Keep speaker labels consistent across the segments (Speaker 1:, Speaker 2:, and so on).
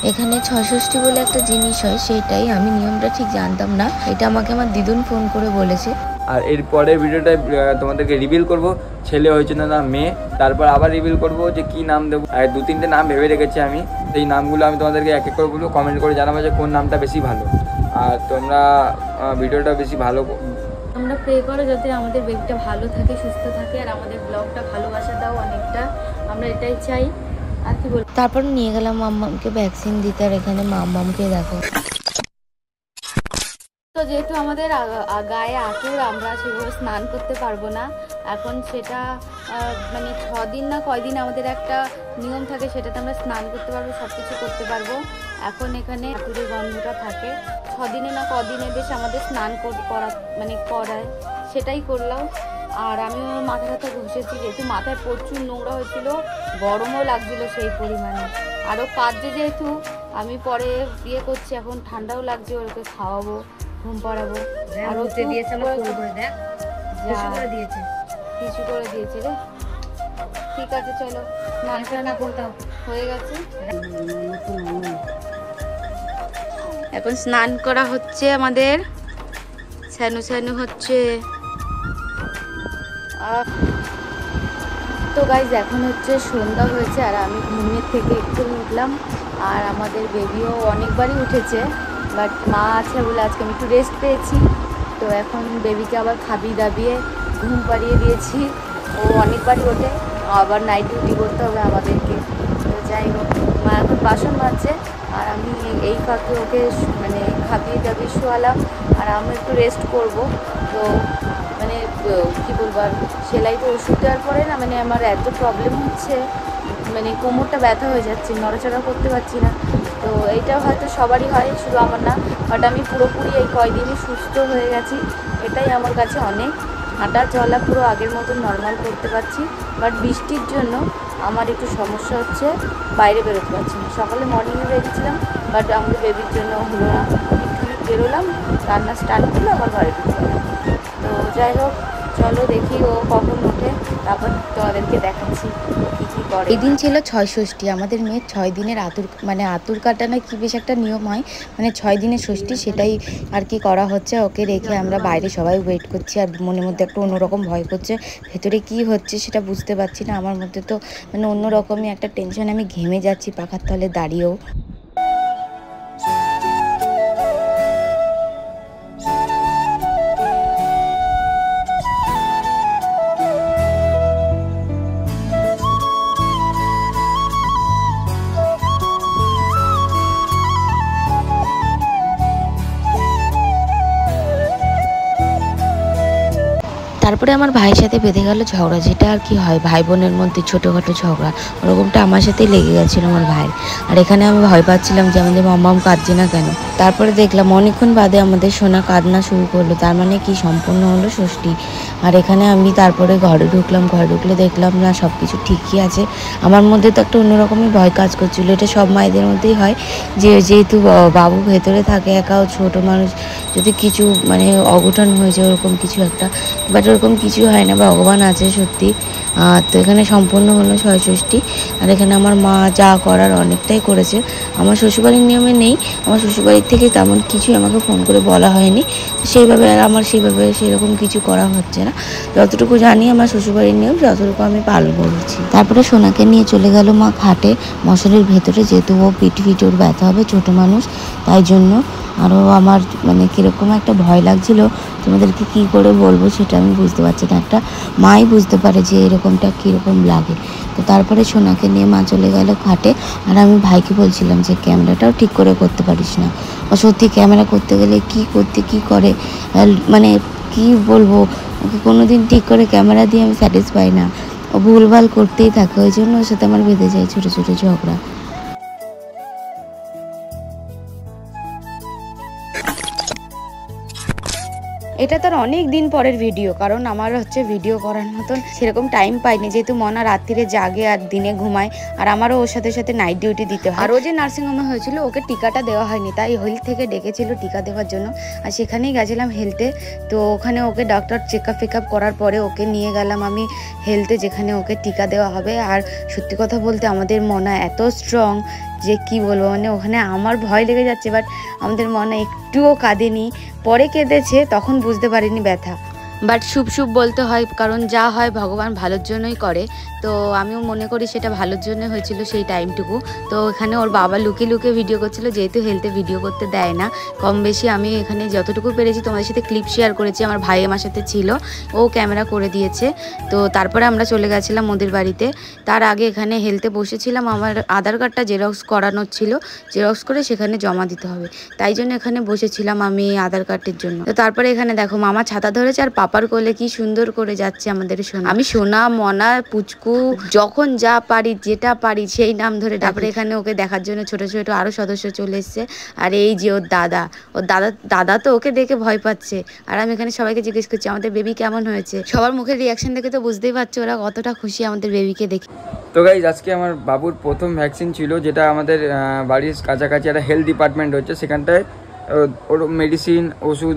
Speaker 1: এখানে ছষষ্ঠী বলে একটা জিনিস হয়, সেটাই আমি নিয়মটা ঠিক জানতাম না, এটা আমাকে আমার দিদুন ফোন করে বলেছে।
Speaker 2: আর এর পরের ভিডিওটায় তোমাদেরকে রিভিল করব ছেলে হয়েছে না মেয়ে, তারপর আবার রিভিল করব যে কী নাম দেবো। আর 2-3টে নাম ভেবে রেখেছি আমি, এই নামগুলো আমি তোমাদেরকে এক এক করে বলবো, কমেন্ট করে জানাবো যে কোন নামটা বেশি ভালো। আর তোমরা ভিডিওটা বেশি ভালো
Speaker 1: তোমরা প্রে করো যাতে আমাদের বেবিটা ভালো থাকে, সুস্থ থাকে, আর আমাদের ব্লগটা ভালোবাসা দাও অনেকটা, আমরা এটাই চাই। আর কি বল, তারপর নিয়ে গেলাম মাম্মামকে ভ্যাকসিন দিতে। আর এখানে মাম্মামকে দেখো, তো যেহেতু আমাদের গায়ে আঁতুর, আমরা সেভাবে স্নান করতে পারবো না এখন, সেটা মানে 6 দিন না কয়দিন আমাদের একটা নিয়ম থাকে, সেটাতে আমরা স্নান করতে পারবো, সব কিছু করতে পারবো। এখন এখানে আঁতুরের গন্ধটা থাকে 6 দিনে না কদিনে বেশ আমাদের স্নান করায়, সেটাই করলাম। আর আমিও মাথা ব্যথা ঘষেছি, যেহেতু মাথায় প্রচুর নোংরা হয়েছিল, গরমও লাগছিল সেই পরিমাণে। আরও কাজে যেহেতু আমি পরে বিয়ে করছি, এখন ঠান্ডাও লাগছে, ওকে খাওয়াবো, ঘুম পাড়াবো। আর ওতে দিয়েছে আমার ফুল করে দেখ, কিছু করে দিয়েছে রে। ঠিক আছে চলো, স্নান না করতে হয়ে গেছে, এখন স্নান করা হচ্ছে আমাদের, স্যানু হচ্ছে। তো গাইজ এখন হচ্ছে সন্ধ্যা হয়েছে, আর আমি ঘুমের থেকে একটু উঠলাম, আর আমাদের বেবিও অনেকবারই উঠেছে, বাট মা আছে বলে আজকে আমি একটু রেস্ট পেয়েছি। তো এখন বেবিকে আবার খাবি দাবিয়ে ঘুম পাড়িয়ে দিয়েছি, ও অনেকবারই ওঠে, আবার নাইট ডিউটি করতে হবে আমাদেরকে। তো যাই হোক, মা এখন বাসন মাজছে, আর আমি এই ফাঁকে ওকে মানে খাবিয়ে দাবিয়ে শোয়ালাম, আর আমি একটু রেস্ট করব। তো মানে কী বলবো, আর সেলাইতে ওষুধ দেওয়ার পরে না মানে আমার এত প্রবলেম হচ্ছে, মানে কোমরটা ব্যথা হয়ে যাচ্ছে, নড়াচড়া করতে পারছি না। তো এইটা হয়তো সবারই হয়, শুধু আমার না, বাট আমি পুরোপুরি এই কয়দিনই সুস্থ হয়ে গেছি, এটাই আমার কাছে অনেক। হাঁটা চলা পুরো আগের মতন নর্মাল করতে পারছি, বাট বৃষ্টির জন্য আমার একটু সমস্যা হচ্ছে, বাইরে বেরোতে পারছি না। সকালে মর্নিংয়ে বেরিয়েছিলাম, বাট আমাদের বেবির জন্য হলো না, একটু বেরোলাম, রান্না স্টার্ট করলো, আবার ঘরে ঢুকলাম। তো যাই হোক, চলো দেখি ও কখন ওঠে, তারপর তোমাদেরকে দেখাচ্ছি কী কী করে। এদিন ছিল ছয়ষষ্ঠী, আমাদের মেয়ের 6 দিনের আতুর কাটা না কি বেশ একটা নিয়ম হয়, মানে 6 দিনের ষষ্ঠী, সেটাই আর কি করা হচ্ছে। ওকে রেখে আমরা বাইরে সবাই ওয়েট করছি, আর মনের মধ্যে একটা অন্যরকম ভয় করছে, ভেতরে কি হচ্ছে সেটা বুঝতে পারছি না। আমার মধ্যে তো মানে অন্যরকমই একটা টেনশন, আমি ঘেমে যাচ্ছি পাখার তলে দাঁড়িয়েও। তারপরে আমার ভাইয়ের সাথে বেঁধে গেল ঝগড়া, যেটা আর কি হয় ভাই বোনের মধ্যে ছোটোখাটো ঝগড়া, ওরকমটা আমার সাথেই লেগে গেছিলো আমার ভাইয়ের। আর এখানে আমি ভয় পাচ্ছিলাম যে আমাদের মাম্মাম কাঁদছে না কেন। তারপরে দেখলাম অনেকক্ষণ বাদে আমাদের সোনা কাঁদনা শুরু করলো, তার মানে কি সম্পূর্ণ হলো ষষ্ঠী। আর এখানে আমি তারপরে ঘরে ঢুকলাম, ঘরে ঢুকলে দেখলাম না সব কিছু ঠিকই আছে। আমার মধ্যে তো একটা অন্যরকমই ভয় কাজ করছিলো, এটা সব মায়েদের মধ্যেই হয়, যেহেতু বাবু ভেতরে থাকে একাও, ছোট মানুষ যদি কিছু মানে অঘটন হয়েছে ওরকম কিছু একটা, বাট ওরকম কিছু হয় না, ভগবান আছে সত্যি। তো এখানে সম্পূর্ণ হলো ছয়ষষ্ঠী। আর এখানে আমার মা যা করার অনেকটাই করেছে, আমার শ্বশুরবাড়ির নিয়মে নেই, আমার শ্বশুরবাড়ির থেকে তেমন কিছুই আমাকে ফোন করে বলা হয়নি, সেইভাবে আর আমার সেরকম কিছু করা হচ্ছে না। যতটুকু জানি আমার শ্বশুরবাড়ির নিয়ম, যতটুকু আমি পালন করছি। তারপরে সোনাকে নিয়ে চলে গেল মা খাটে মশারির ভেতরে, যেহেতু ও পিঠ ওর ব্যথা হবে, ছোটো মানুষ, তাই জন্য। আরও আমার মানে কীরকম একটা ভয় লাগছিল, তোমাদেরকে কি করে বলবো সেটা আমি বুঝতে পারছি না, একটা মাই বুঝতে পারে যে এরকমটা কীরকম লাগে। তো তারপরে সোনাকে নিয়ে মা চলে গেল খাটে, আর আমি ভাইকে বলছিলাম যে ক্যামেরাটাও ঠিক করে করতে পারিস না। ও সত্যি ক্যামেরা করতে গেলে কী করে মানে কি বলবো, ওকে কোনো দিন ঠিক করে ক্যামেরা দিয়ে আমি স্যাটিসফাই না, ও ভুলভাল করতেই থাকে, ওই জন্য ওর সাথে আমার বেঁধে যায় ছোটো ছোটো ঝগড়া। এটা তার অনেক দিন পরের ভিডিও, কারণ আমার হচ্ছে ভিডিও করার মতন সেরকম টাইম পাইনি, যেহেতু মনা রাত্রিরে জাগে আর দিনে ঘুমায়, আর আমারও ওর সাথে সাথে নাইট ডিউটি দিতে হয়। আর ও যে নার্সিংহোমে হয়েছিল, ওকে টিকাটা দেওয়া হয়নি, তাই হেলথ থেকে ডেকেছিল টিকা দেওয়ার জন্য, আর সেখানেই গেছিলাম হেলথে। তো ওখানে ওকে ডক্টর চেক আপ করার পরে ওকে নিয়ে গেলাম আমি হেলথে, যেখানে ওকে টিকা দেওয়া হবে। আর সত্যি কথা বলতে আমাদের মনা এত স্ট্রং, যে কি বলবো, মানে ওখানে আমার ভয় লেগে যাচ্ছে, বাট আমাদের মনে একটুও কাঁদেনি। পরে কেঁদেছে, তখন বুঝতে পারিনি ব্যথা। বাট শুভ শুভ বলতে হয়, কারণ যা হয় ভগবান ভালোর জন্যই করে। তো আমিও মনে করি সেটা ভালোর জন্য হয়েছিল সেই টাইমটুকু। তো এখানে ওর বাবা লুকিয়ে লুকিয়ে ভিডিও করছিল, যেহেতু হেলথে ভিডিও করতে দেয় না। কম বেশি আমি এখানে যতটুকু পেরেছি তোমাদের সাথে ক্লিপ শেয়ার করেছি। আমার ভাই আমার সাথে ছিল, ও ক্যামেরা করে দিয়েছে। তো তারপরে আমরা চলে গেছিলাম ওদের বাড়িতে। তার আগে এখানে হেলথে বসেছিলাম, আমার আধার কার্ডটা জেরক্স করানোর ছিল, জেরক্স করে সেখানে জমা দিতে হবে, তাই জন্য এখানে বসেছিলাম আমি আধার কার্ডের জন্য। তো তারপরে এখানে দেখো মামা ছাতা ধরেছে আর পাপার কোলে কি সুন্দর করে যাচ্ছে আমাদের সোনা। আমি সোনা, মনা, পুচকু, যখন যা পারি যেটা পারি সেই নাম ধরে। তারপরে এখানে ওকে দেখার জন্য ছোট ছোট আরো সদস্য চলে এসছে। আর এই যে ওর দাদা তো ওকে দেখে ভয় পাচ্ছে। আর আমি এখানে সবাইকে জিজ্ঞেস করছি আমাদের বেবি কেমন হয়েছে। সবার মুখের রিয়াকশন দেখে তো বুঝতেই পারছো ওরা কতটা খুশি আমাদের বেবিকে দেখে।
Speaker 2: তো গাইজ আজকে আমার বাবুর প্রথম ভ্যাকসিন ছিল, যেটা আমাদের বাড়ির কাছাকাছি একটা হেলথ ডিপার্টমেন্ট হচ্ছে, সেখানটায় ওর মেডিসিন, ওষুধ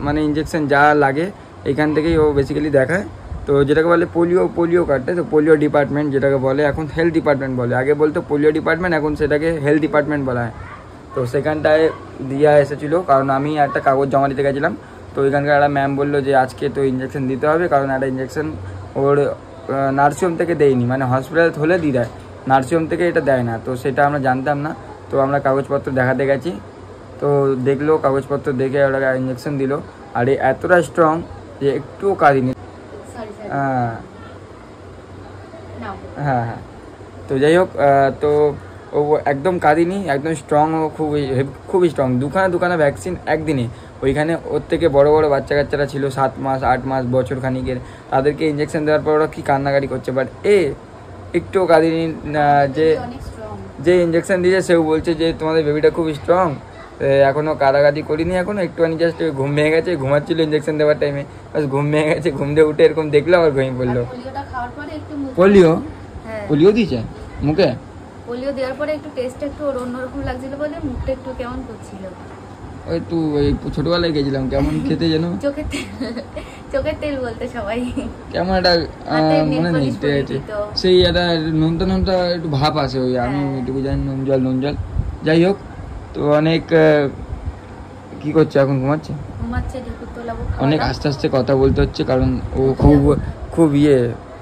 Speaker 2: মানে ইঞ্জেকশন যা লাগে এখান থেকেই ও বেসিক্যালি দেখায়। তো যেটাকে বলে পোলিও কার্ডটা, তো পোলিও ডিপার্টমেন্ট যেটাকে বলে, এখন হেলথ ডিপার্টমেন্ট বলে। আগে বলতো পোলিও ডিপার্টমেন্ট, এখন সেটাকে হেলথ ডিপার্টমেন্ট বলা হয়। তো সেখানটায় দিয়া এসেছিলো, কারণ আমি একটা কাগজ জমা দিতে গেছিলাম। তো ওইখানকার একটা ম্যাম বললো যে আজকে তো ইঞ্জেকশন দিতে হবে, কারণ একটা ইঞ্জেকশন ওর নার্সিংহোম থেকে দেয়নি, মানে হসপিটাল হলে দিয়ে দেয়, নার্সিংহোম থেকে এটা দেয় না। তো সেটা আমরা জানতাম না। তো আমরা কাগজপত্র দেখাতে গেছি, তো দেখলো, কাগজপত্র দেখে ওরা ইঞ্জেকশন দিল। আর এতটা স্ট্রং যে একটুও কাঁদিনি। হ্যাঁ হ্যাঁ হ্যাঁ। তো যাই হোক, তো ও একদম কাঁদিনি, একদম স্ট্রং, ও খুবই স্ট্রং। দুখানা ভ্যাকসিন একদিনে। ওইখানে ওর থেকে বড় বড় বাচ্চা কাচ্চারা ছিল 7 মাস 8 মাস বছর খানিকের, তাদেরকে ইঞ্জেকশন দেওয়ার পর ওরা কী কান্নাকাটি করছে, বাট একটুও কাঁদিনি। যে ইঞ্জেকশন দিয়েছে সেও বলছে যে তোমাদের বেবিটা খুব স্ট্রং, এখনও কাদাকাদি করিনি, এখনও একটুখানি জাস্ট ঘুম ভেঙে গেছে, ঘুমাচ্ছিল ইঞ্জেকশন দেওয়ার টাইমে, বাস ঘুম ভেঙে গেছে, ঘুম দিয়ে উঠে এরকম দেখলো আবার ঘুমিয়ে পড়লো। পোলিও দিয়েছে মুখে,
Speaker 1: পোলিও দেওয়ার পরে একটু টেস্ট একটু অন্যরকম লাগছিল বলে মুখটা একটু কেমন করছিল।
Speaker 2: ওই তো ওই ছোটবেলায় গেছিলাম, কেমন খেতে যেন
Speaker 1: চোখের তেল বলতে সবাই,
Speaker 2: কেমন একটা মনে নেই, সেই একটা নোনতা একটু ভাব আছে, ওই আমি এটুকু জানি নুন জল। যাই হোক, তো অনেক কি করছে এখন, ঘুমাচ্ছে। অনেক আস্তে আস্তে কথা বলতে হচ্ছে, কারণ ও খুব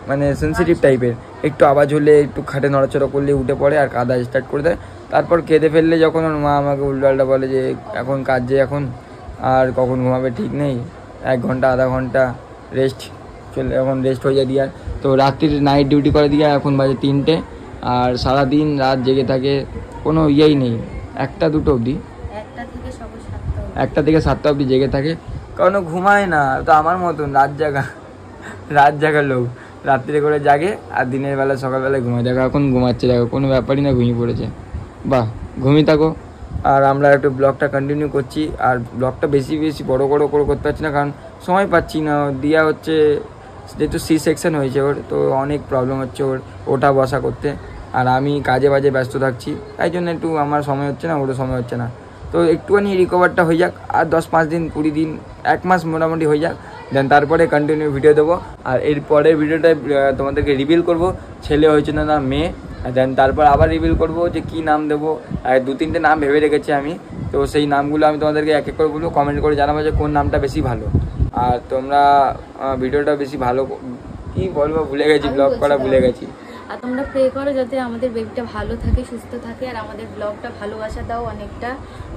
Speaker 2: মানে সেন্সিটিভ টাইপের। একটু আওয়াজ হলে, একটু খাটে নড়াচড়া করলে উঠে পড়ে আর কাঁদা স্টার্ট করে দেয়। তারপর কেঁদে ফেললে যখন ওর মা আমাকে উল্টাপাল্টা বলে যে এখন কাঁদছে, এখন আর কখন ঘুমাবে ঠিক নেই, 1 ঘন্টা আধা ঘন্টা রেস্ট এখন রেস্ট হয়ে যায় দিয়ার। তো রাত্রির নাইট ডিউটি করে দিয়ে এখন বাজে 3টে, আর সারাদিন রাত জেগে থাকে, কোনো ইয়েই নেই, 1টা-2টো অবধি, 1টা থেকে 7টা অবধি জেগে থাকে, কারণ ঘুমায় না। তো আমার মতন রাত জাগা লোক, রাত্রে করে জাগে আর দিনের বেলা সকালবেলায় ঘুমায়। দেখো এখন ঘুমাচ্ছে, দেখো কোনো ব্যাপারই না, ঘুমিয়ে পড়েছে। বাহ, ঘুমিয়ে থাকো। আর আমরা একটু ব্লগটা কন্টিনিউ করছি, আর ব্লগটা বেশি বড় করে করতে পারছি না, কারণ সময় পাচ্ছি না। দিয়া হচ্ছে যেহেতু C-সেকশন হয়েছে ওর, তো অনেক প্রবলেম হচ্ছে ওর ওঠা বসা করতে, আর আমি কাজে বাজে ব্যস্ত থাকছি, তাই জন্য একটু আমার সময় হচ্ছে না, ওরও সময় হচ্ছে না। তো একটুখানি রিকভারটা হয়ে যাক, আর 10-5 দিন 20 দিন 1 মাস মোটামুটি হয়ে যাক, দেন তারপরে কন্টিনিউ ভিডিও দেবো। আর এর পরের ভিডিওটায় তোমাদেরকে রিভিল করব ছেলে হয়েছে না মেয়ে, দেন তারপর আবার রিভিল করব যে কি নাম দেবো। 2-3টে নাম ভেবে রেখেছি আমি, তো সেই নামগুলো আমি তোমাদেরকে এক এক করে বলবো, কমেন্ট করে জানাবো যে কোন নামটা বেশি ভালো। আর তোমরা ভিডিওটা বেশি ভালো, কি বলবো ভুলে গেছি, ব্লগ করা ভুলে গেছি।
Speaker 1: আর তোমরা প্রে করো যাতে আমাদের বেবিটা ভালো থাকে, সুস্থ থাকে, আর আমাদের ব্লগটা ভালোবাসা দাও অনেকটা,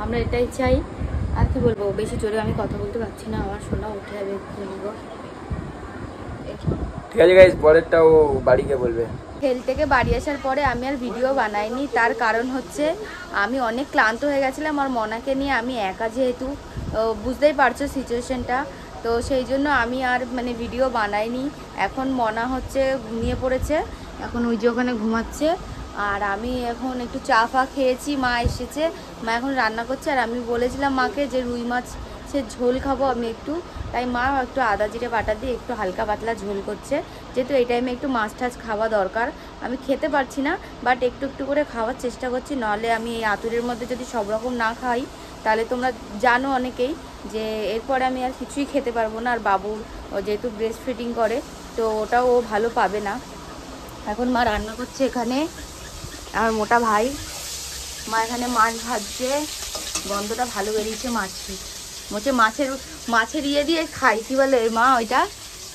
Speaker 1: আমরা এটাই চাই। আর কি বলবো, বেশি জোরে আমি কথা বলতে পারছি না, আমার সোনা উঠে যাবে।
Speaker 2: ঠিক আছে গাইস, পরেরটা ও বাড়ি গিয়ে বলবে।
Speaker 1: হেলথ থেকে বাড়ি আসার পরে আমি আর ভিডিও বানাইনি, তার কারণ হচ্ছে আমি অনেক ক্লান্ত হয়ে গেছিলাম, আর মনাকে নিয়ে আমি একা, যেহেতু বুঝতেই পারছো সিচুয়েশনটা, তো সেই জন্য আমি আর মানে ভিডিও বানাইনি। এখন মনা হচ্ছে ঘুমিয়ে পড়েছে, এখন ওই যে ওখানে ঘুমাচ্ছে, আর আমি এখন একটু চা ফা খেয়েছি, মা এসেছে, মা এখন রান্না করছে। আর আমি বলেছিলাম মাকে যে রুই মাছের ঝোল খাবো আমি একটু, তাই মা একটু আদা জিরে বাটা দিয়ে একটু হালকা পাতলা ঝোল করছে, যেহেতু এই টাইমে একটু মাছ টাছ খাওয়া দরকার। আমি খেতে পারছি না, বাট একটু একটু করে খাওয়ার চেষ্টা করছি, নাহলে আমি এই আতুরের মধ্যে যদি সব রকম না খাই, তাহলে তোমরা জানো অনেকেই যে এরপরে আমি আর কিছুই খেতে পারবো না। আর বাবুর যেহেতু ব্রেস্ট ফিডিং করে, তো ওটাও ও ভালো পাবে না। এখন মা রান্না করছে এখানে, আমার মোটা ভাই মা এখানে মাছ ভাজছে, গন্ধটা ভালো বেরিয়েছে মাছের। মাছের ইয়ে দিয়ে খাই, কি বলে মা ওইটা,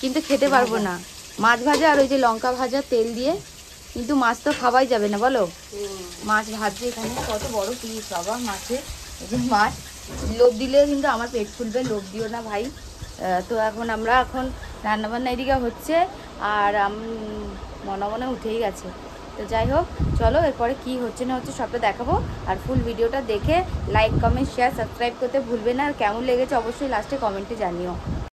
Speaker 1: কিন্তু খেতে পারবো না। মাছ ভাজা আর ওই যে লঙ্কা ভাজা তেল দিয়ে, কিন্তু মাছ তো খাওয়াই যাবে না বলো। মাছ ভাজছে এখানে, কত বড় পিস বাবা মাছের। এই যে মাছ, লোভ দিলে কিন্তু আমার পেট ফুলবে, লোভ দিও না ভাই। তো এখন রান্নাবান্না এদিকে হচ্ছে, আর মনে মনে উঠেই গেছে। তো যাই হোক, চলো এরপরে কি হচ্ছে না হচ্ছে সবটা দেখাবো। আর ফুল ভিডিওটা দেখে লাইক, কমেন্ট, শেয়ার, সাবস্ক্রাইব করতে ভুলবে না। আর কেমন লেগেছে অবশ্যই লাস্টে কমেন্টে জানিও।